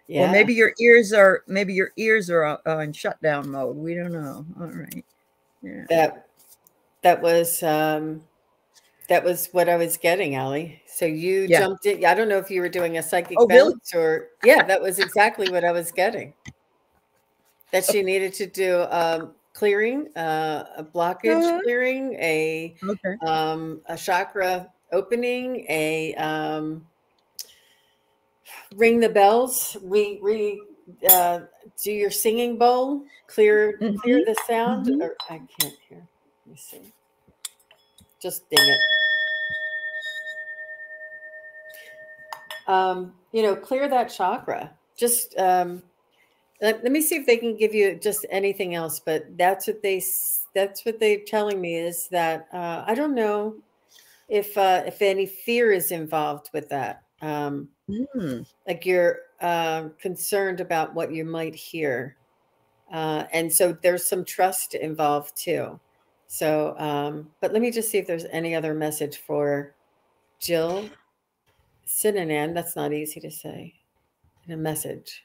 S2: Yeah.
S1: Or maybe your ears are on shutdown mode. We don't know. All right. Yeah.
S2: That was what I was getting, Allie. So you jumped in. I don't know if you were doing a psychic bounce
S1: really?
S2: or yeah, that was exactly what I was getting. That she needed to do clearing, a blockage clearing, a chakra opening, a ring the bells, do your singing bowl, clear the sound, or I can't hear. Let me see. Just ding it. Clear that chakra. Just let me see if they can give you just anything else, but that's what they're telling me is that I don't know if any fear is involved with that. Like you're concerned about what you might hear. And so there's some trust involved too. So, but let me just see if there's any other message for Jill Sinanan. That's not easy to say in a message.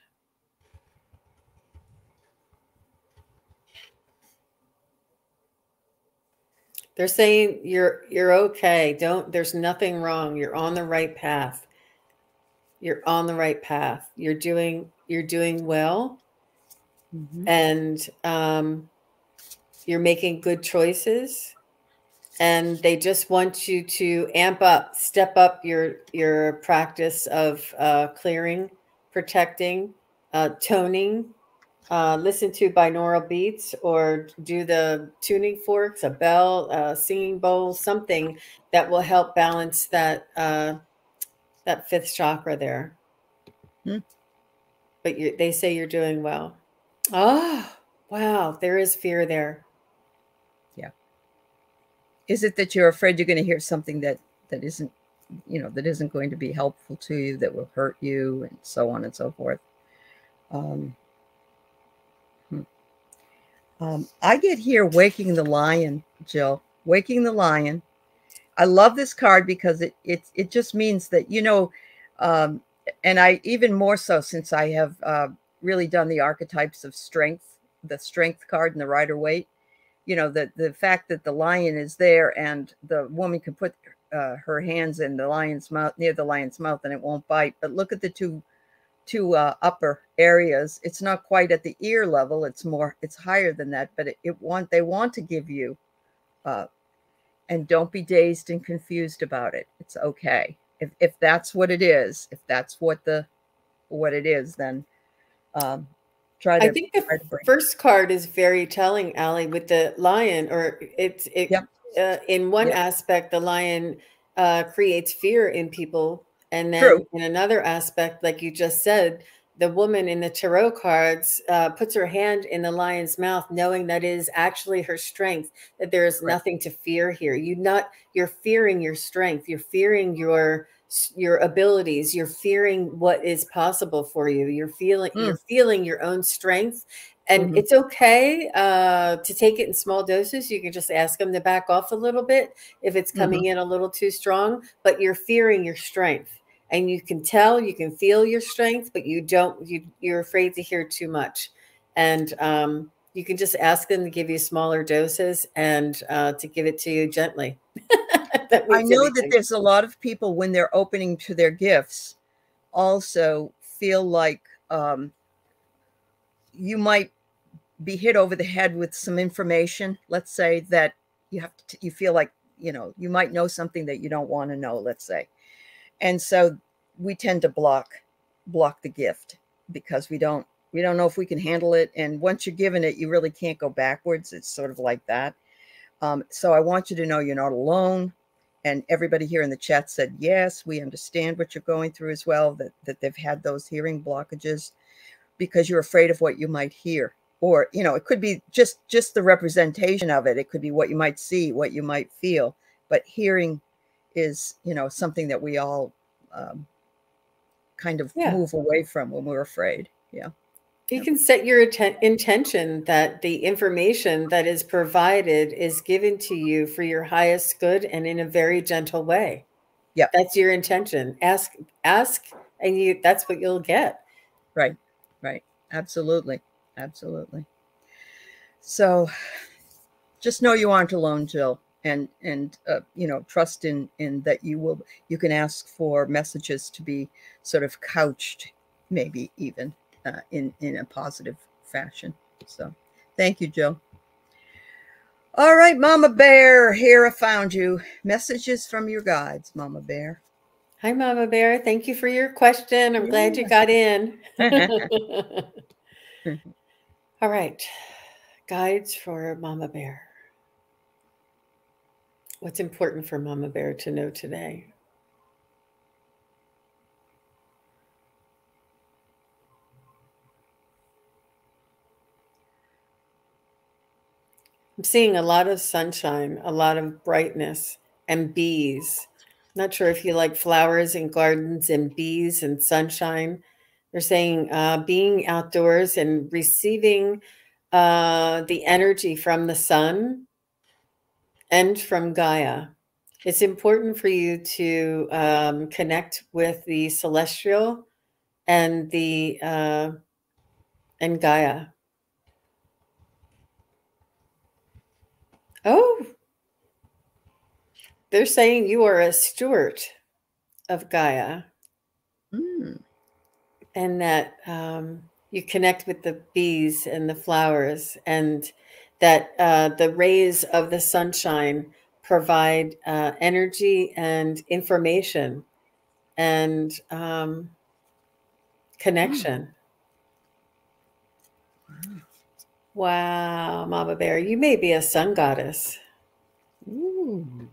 S2: They're saying you're okay. There's nothing wrong. You're on the right path. You're on the right path. You're doing well. And you're making good choices. And they just want you to step up your practice of clearing, protecting, toning, listen to binaural beats or do the tuning forks, a bell, a singing bowl, something that will help balance that fifth chakra there. But they say you're doing well. Oh, wow. There is fear there.
S1: Yeah. Is it that you're afraid you're going to hear something that isn't, that isn't going to be helpful to you, that will hurt you, and so on and so forth? I get here Waking the Lion, Jill. Waking the Lion. I love this card because it just means that, and I even more so since I have really done the archetypes of strength, the strength card and the Rider-Waite, the fact that the lion is there and the woman can put her hands in the lion's mouth, near the lion's mouth, and it won't bite. But look at the two upper areas. It's not quite at the ear level. It's higher than that, but they want to give you, and don't be dazed and confused about it. It's okay. If that's what it is, if that's what it is, then try to.
S2: I think the first card is very telling, Allie, with the lion, or in one aspect, the lion creates fear in people. And then in another aspect, like you just said, the woman in the tarot cards puts her hand in the lion's mouth, knowing that it is actually her strength, that there is nothing to fear here. You're fearing your strength. You're fearing your abilities. You're fearing what is possible for you. You're feeling your own strength. And it's okay to take it in small doses. You can just ask them to back off a little bit if it's coming in a little too strong, but you're fearing your strength. And you can feel your strength, but you're afraid to hear too much. And you can just ask them to give you smaller doses and to give it to you gently.
S1: I know that there's a lot of people when they're opening to their gifts also feel like you might be hit over the head with some information. Let's say that you feel like, you might know something that you don't want to know, let's say. And so we tend to block the gift because we don't know if we can handle it. And once you're given it, you really can't go backwards. It's sort of like that. So I want you to know you're not alone. And everybody here in the chat said, yes, we understand what you're going through as well, that they've had those hearing blockages because you're afraid of what you might hear. Or, it could be just the representation of it. It could be what you might see, what you might feel. But hearing is, something that we all kind of move away from when we're afraid. Yeah.
S2: You can set your intention that the information that is provided is given to you for your highest good and in a very gentle way.
S1: Yeah.
S2: That's your intention. Ask, and that's what you'll get.
S1: Right. Right. Absolutely. Absolutely. So just know you aren't alone, Jill, and trust in that you can ask for messages to be sort of couched, maybe even in a positive fashion. So thank you, Jill. All right, Mama Bear, here I found you. Messages from your guides, Mama Bear.
S2: Hi, Mama Bear. Thank you for your question. I'm glad you got in. All right. Guides for Mama Bear. What's important for Mama Bear to know today? I'm seeing a lot of sunshine, a lot of brightness, and bees. Not sure if you like flowers and gardens and bees and sunshine. They're saying being outdoors and receiving the energy from the sun and from Gaia. It's important for you to connect with the celestial and and Gaia. Oh, they're saying you are a steward of Gaia. And that you connect with the bees and the flowers, and that the rays of the sunshine provide energy and information and connection. Wow, Mama Bear, you may be a sun goddess.
S1: Ooh.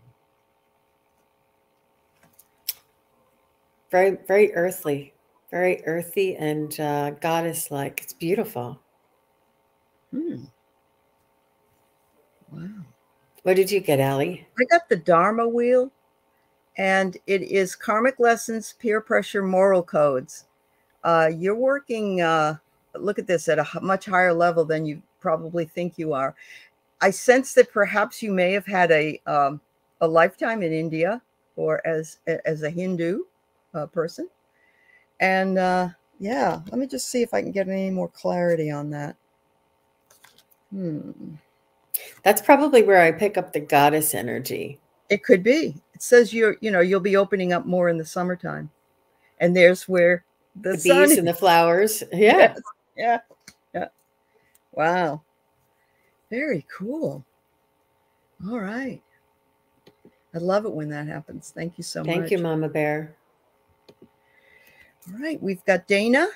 S2: Very, very earthly. Very earthy and goddess-like. It's beautiful.
S1: Wow.
S2: What did you get, Allie?
S1: I got the Dharma wheel, and it is karmic lessons, peer pressure, moral codes. You're working, look at this, at a much higher level than you probably think you are. I sense that perhaps you may have had a lifetime in India or as a Hindu person. And yeah, let me just see if I can get any more clarity on that.
S2: That's probably where I pick up the goddess energy.
S1: It could be. It says you'll be opening up more in the summertime. And there's where the sun
S2: bees and the flowers. Yeah.
S1: Yes. Yeah. Wow. Very cool. All right. I love it when that happens. Thank you so much.
S2: Thank you, Mama Bear.
S1: All right. We've got Dana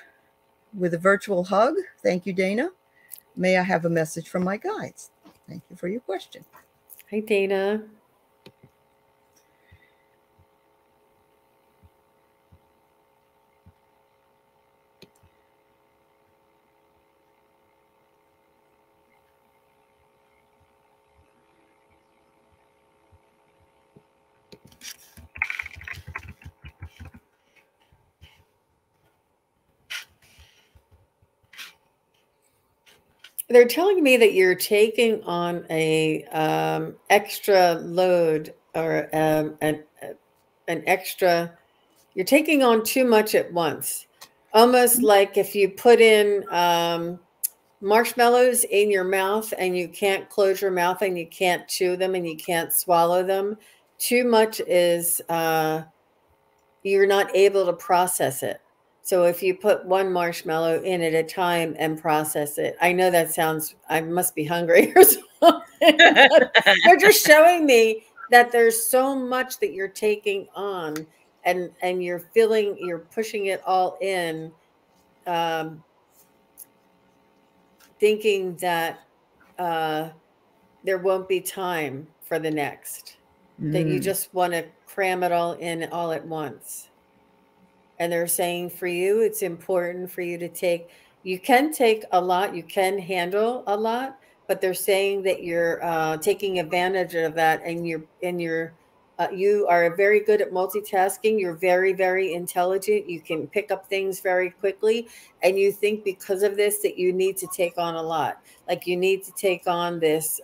S1: with a virtual hug. Thank you, Dana. May I have a message from my guides? Thank you for your question.
S2: Hi, Dana. They're telling me that you're taking on a extra load or an extra. You're taking on too much at once, almost like if you put in marshmallows in your mouth and you can't close your mouth and you can't chew them and you can't swallow them. Too much is you're not able to process it. So if you put one marshmallow in at a time and process it, I know that sounds, I must be hungry or something, but they're just showing me that there's so much that you're taking on, and you're pushing it all in, um, thinking that there won't be time for the next, that you just want to cram it all in all at once. And they're saying for you, it's important for you to take, you can take a lot, you can handle a lot, but they're saying that you're taking advantage of that, and you are very good at multitasking. You're very, very intelligent. You can pick up things very quickly. And you think because of this that you need to take on a lot. Like you need to take on this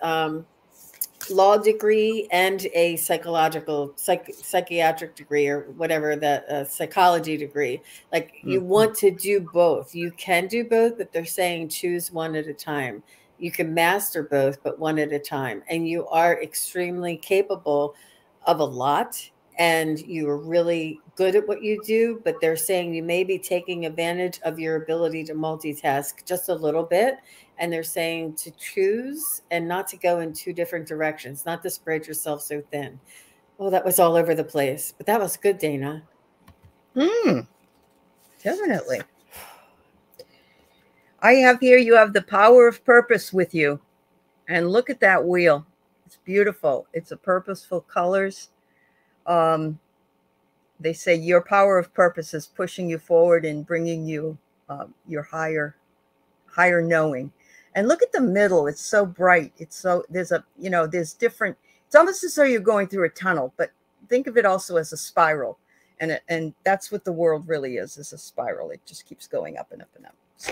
S2: law degree and a psychiatric degree, or whatever, that psychology degree. Like you want to do both. You can do both, but they're saying choose one at a time. You can master both, but one at a time. And you are extremely capable of a lot, and you are really good at what you do, but they're saying you may be taking advantage of your ability to multitask just a little bit. And they're saying to choose and not to go in two different directions, not to spread yourself so thin. Oh, that was all over the place, but that was good, Dana.
S1: Definitely. I have here, you have the power of purpose with you. And look at that wheel. It's beautiful. It's a purposeful colors. They say your power of purpose is pushing you forward and bringing you your higher knowing. And look at the middle. It's so bright. It's so, there's different, it's almost as though you're going through a tunnel, but think of it also as a spiral. And that's what the world really is a spiral. It just keeps going up and up and up. So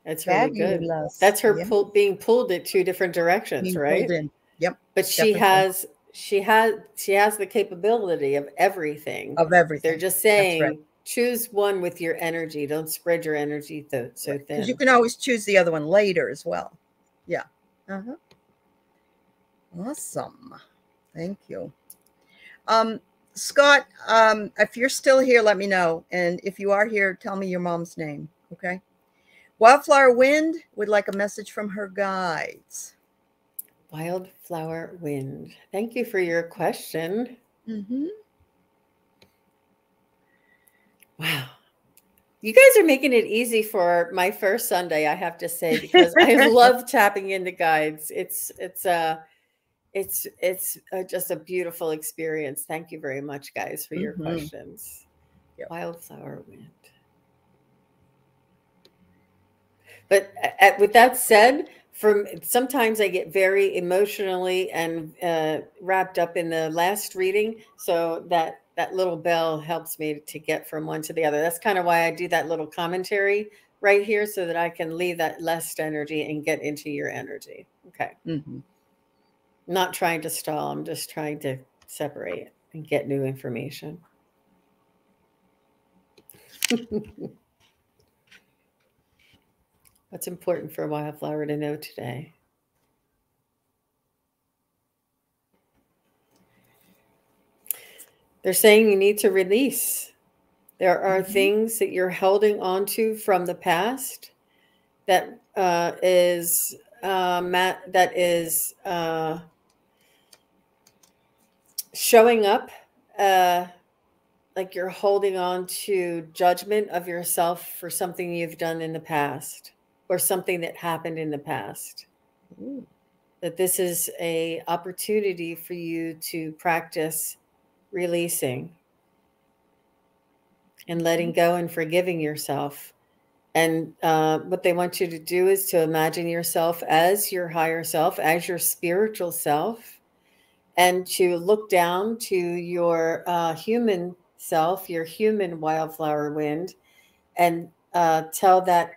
S2: that's really good. That's her being pulled in two different directions, right? Pulled in.
S1: Yep.
S2: But she has the capability of everything.
S1: Of everything.
S2: They're just saying choose one with your energy. Don't spread your energy so thin.
S1: Because you can always choose the other one later as well. Yeah. Awesome. Thank you. Scott, if you're still here, let me know. And if you are here, tell me your mom's name. Okay. Wildflower Wind would like a message from her guides.
S2: Wildflower Wind. Thank you for your question. Wow. You guys are making it easy for my first Sunday, I have to say, because I love tapping into guides. It's just a beautiful experience. Thank you very much, guys, for your questions. Yep. Wildflower Wind. But with that said, sometimes I get very emotionally and wrapped up in the last reading, so that little bell helps me to get from one to the other. That's kind of why I do that little commentary right here, so that I can leave that less energy and get into your energy. Okay. Not trying to stall. I'm just trying to separate and get new information. What's important for Wildflower to know today? They're saying you need to release. There are things that you're holding on to from the past that is showing up like you're holding on to judgment of yourself for something you've done in the past, or something that happened in the past. That this is an opportunity for you to practice releasing and letting go and forgiving yourself. And what they want you to do is to imagine yourself as your higher self, as your spiritual self, and to look down to your human self, your human Wildflower Wind, and tell that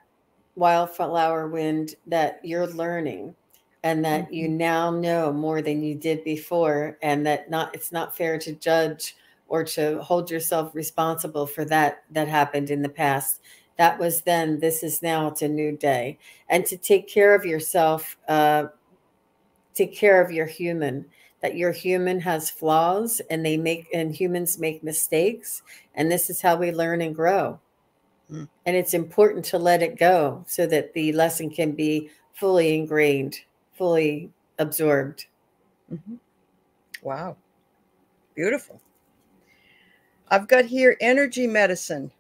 S2: Wildflower Wind that you're learning, and that you now know more than you did before, and that it's not fair to judge or to hold yourself responsible for that happened in the past. That was then, this is now, it's a new day. And to take care of yourself, take care of your human, that your human has flaws, and humans make mistakes. And this is how we learn and grow.
S1: Mm.
S2: And it's important to let it go so that the lesson can be fully ingrained, fully absorbed.
S1: Mm-hmm. Wow. Beautiful. I've got here energy medicine,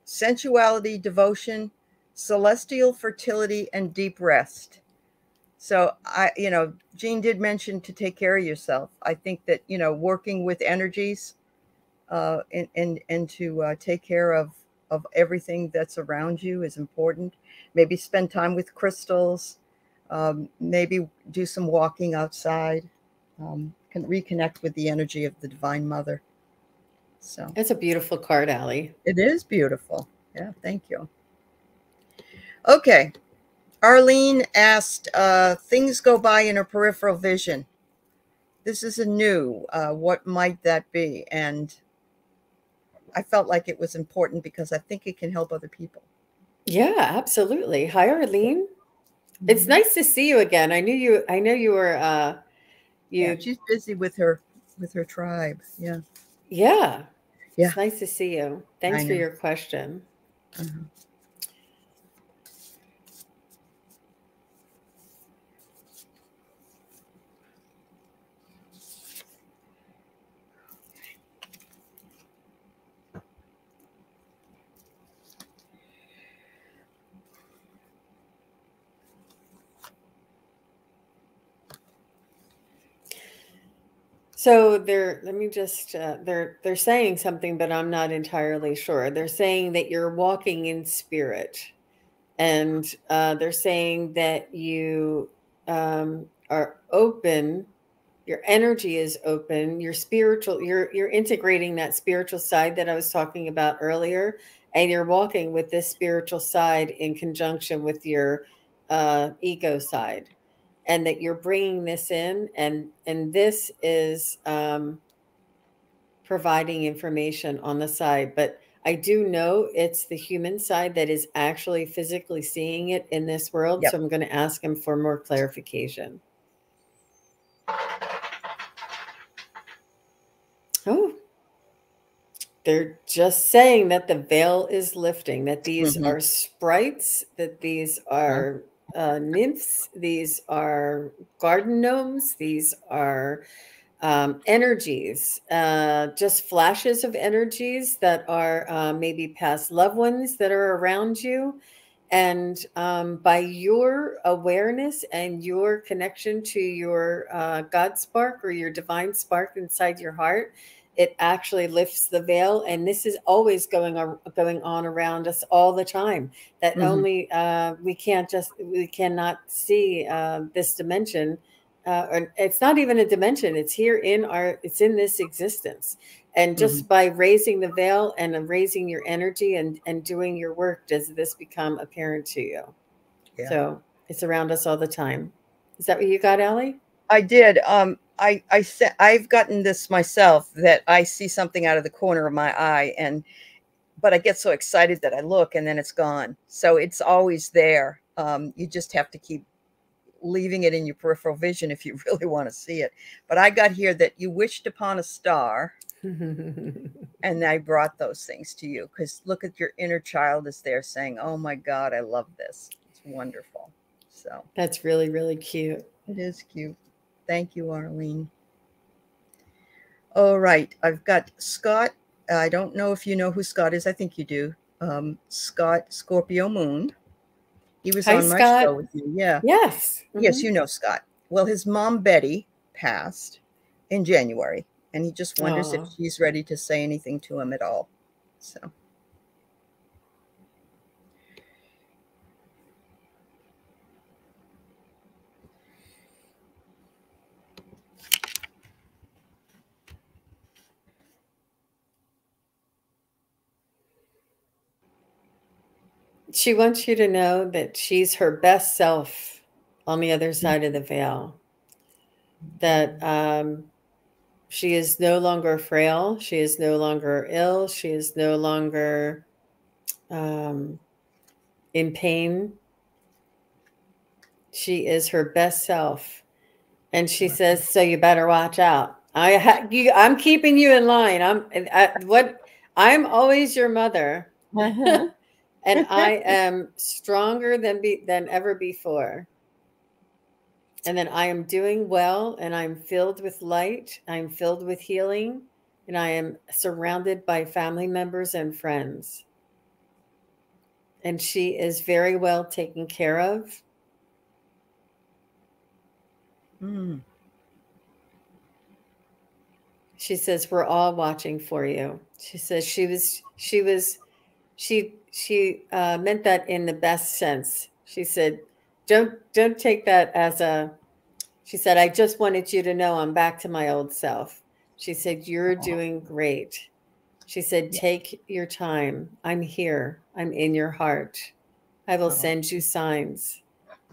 S1: sensuality, devotion, celestial fertility, and deep rest. So Jean did mention to take care of yourself. I think that, working with energies and to take care of everything that's around you is important. Maybe spend time with crystals, maybe do some walking outside, can reconnect with the energy of the Divine Mother. So
S2: It's a beautiful card, Allie.
S1: it is beautiful. Yeah, thank you. Okay. Arlene asked, things go by in her peripheral vision. This is a new, what might that be? And I felt like it was important because I think it can help other people.
S2: Yeah, absolutely. Hi, Arlene. It's
S1: Mm-hmm.
S2: nice to see you again. I know you were
S1: Yeah,
S2: you
S1: she's busy with her tribe. Yeah.
S2: yeah.
S1: Yeah,
S2: It's nice to see you.
S1: I
S2: Thanks for
S1: know.
S2: your question.
S1: Uh-huh.
S2: So let me just they're saying something, but I'm not entirely sure. They're saying that you're walking in spirit, and they're saying that you are open. Your energy is open. Your spiritual, you're integrating that spiritual side that I was talking about earlier, and you're walking with this spiritual side in conjunction with your ego side, and that you're bringing this in, and this is providing information on the side. But I do know it's the human side that is actually physically seeing it in this world.
S1: Yep.
S2: So I'm going to ask him for more clarification. Oh, they're just saying that the veil is lifting, that these
S1: Mm-hmm.
S2: are sprites, that these
S1: Huh?
S2: are nymphs, these are garden gnomes, these are energies, just flashes of energies that are maybe past loved ones that are around you. And by your awareness and your connection to your God spark or your divine spark inside your heart, it actually lifts the veil. And this is always going on around us all the time. That
S1: Mm-hmm.
S2: only we cannot see this dimension. Or it's not even a dimension. It's here it's in this existence. And
S1: Mm-hmm.
S2: just by raising the veil and raising your energy and doing your work, does this become apparent to you?
S1: Yeah.
S2: So it's around us all the time. Is that what you got, Allie?
S1: I did. I said I've gotten this myself, that I see something out of the corner of my eye, but I get so excited that I look and then it's gone. So it's always there. You just have to keep leaving it in your peripheral vision if you really want to see it. But I got here that you wished upon a star, and I brought those things to you because look at your inner child is there saying, "Oh my God, I love this. It's wonderful." So
S2: That's really, really cute.
S1: it is cute. Thank you, Arlene. All right, I've got Scott. I don't know if you know who Scott is. I think you do. Scott, Scorpio Moon. He was
S2: Hi,
S1: on my show
S2: Scott.
S1: with me. Yeah.
S2: Yes.
S1: Yes, you know Scott. Well, his mom, Betty, passed in January, and he just wonders if
S2: Oh,
S1: she's ready to say anything to him at all. So,
S2: she wants you to know that she's her best self on the other side of the veil. That she is no longer frail. She is no longer ill. She is no longer in pain. She is her best self. And she says, so you better watch out. I'm keeping you in line. I'm always your mother.
S1: uh-huh.
S2: And I am stronger than ever before. And then I am doing well, and I'm filled with light. I'm filled with healing, and I am surrounded by family members and friends. And she is very well taken care of.
S1: Mm.
S2: She says, we're all watching for you. She says she meant that in the best sense. She said, don't take that as a, she said, I just wanted you to know I'm back to my old self. She said, you're doing great. She said, take your time. I'm here. I'm in your heart. I will send you signs.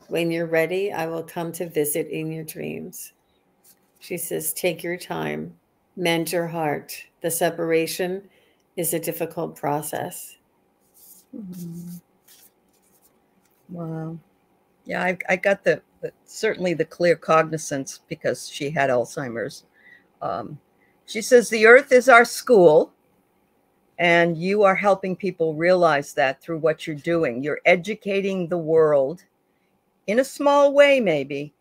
S2: When you're ready, I will come to visit in your dreams. She says, take your time. Mend your heart. The separation is a difficult process.
S1: Mm-hmm. Wow. Yeah, I got certainly the clear cognizance because she had Alzheimer's. She says the earth is our school, and you are helping people realize that through what you're doing. You're educating the world in a small way, maybe,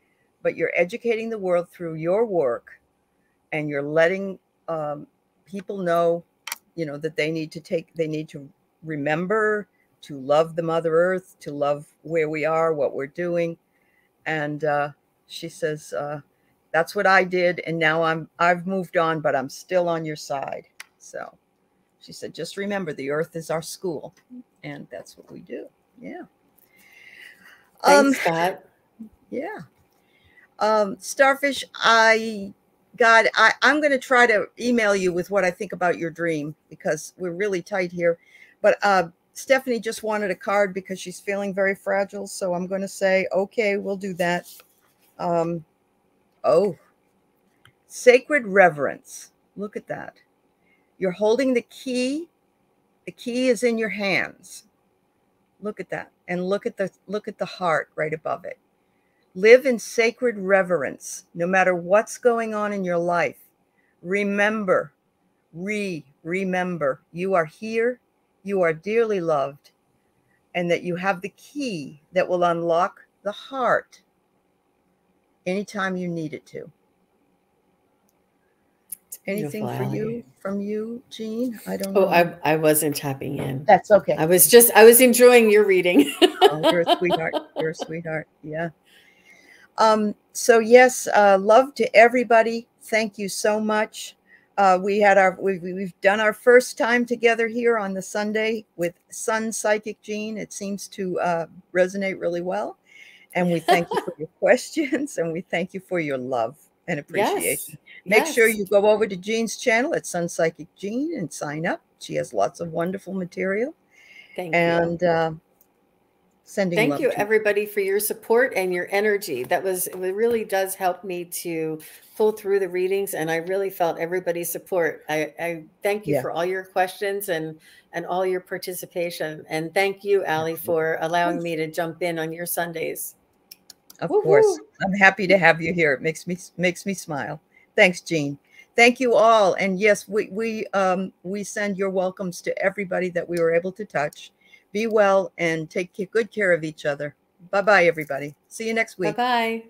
S1: but you're educating the world through your work, and you're letting people know, that they need to remember to love the Mother Earth, to love where we are, what we're doing. And she says, that's what I did. And now I've moved on, but I'm still on your side. So she said, just remember the earth is our school. And that's what we do. Yeah.
S2: Thanks, Scott.
S1: Yeah. Starfish, I'm going to try to email you with what I think about your dream because we're really tight here. But Stephanie just wanted a card because she's feeling very fragile. So I'm going to say, okay, we'll do that. Sacred reverence. Look at that. You're holding the key. The key is in your hands. Look at that. And look at the heart right above it. Live in sacred reverence, no matter what's going on in your life. Remember, remember, you are here, you are dearly loved, and that you have the key that will unlock the heart anytime you need it to. Anything from you, Jean? I don't know.
S2: I wasn't tapping in.
S1: That's okay.
S2: I was enjoying your reading.
S1: Oh, you're a sweetheart. You're a sweetheart. Yeah. So yes, love to everybody. Thank you so much. We've done our first time together here on the Sunday with Sun Psychic Jean. It seems to resonate really well. And we thank you for your questions, and we thank you for your love and appreciation. Make sure you go over to Jean's channel at Sun Psychic Jean and sign up. She has lots of wonderful material.
S2: Thank you.
S1: Thank
S2: you, everybody, for your support and your energy. It really does help me to pull through the readings, and I really felt everybody's support. I thank you for all your questions and all your participation. And thank you, Allie, for allowing me to jump in on your Sundays.
S1: Of course. I'm happy to have you here. It makes me smile. Thanks, Jean. Thank you all. And yes, we send your welcomes to everybody that we were able to touch. Be well and take good care of each other. Bye-bye, everybody. See you next week.
S2: Bye-bye.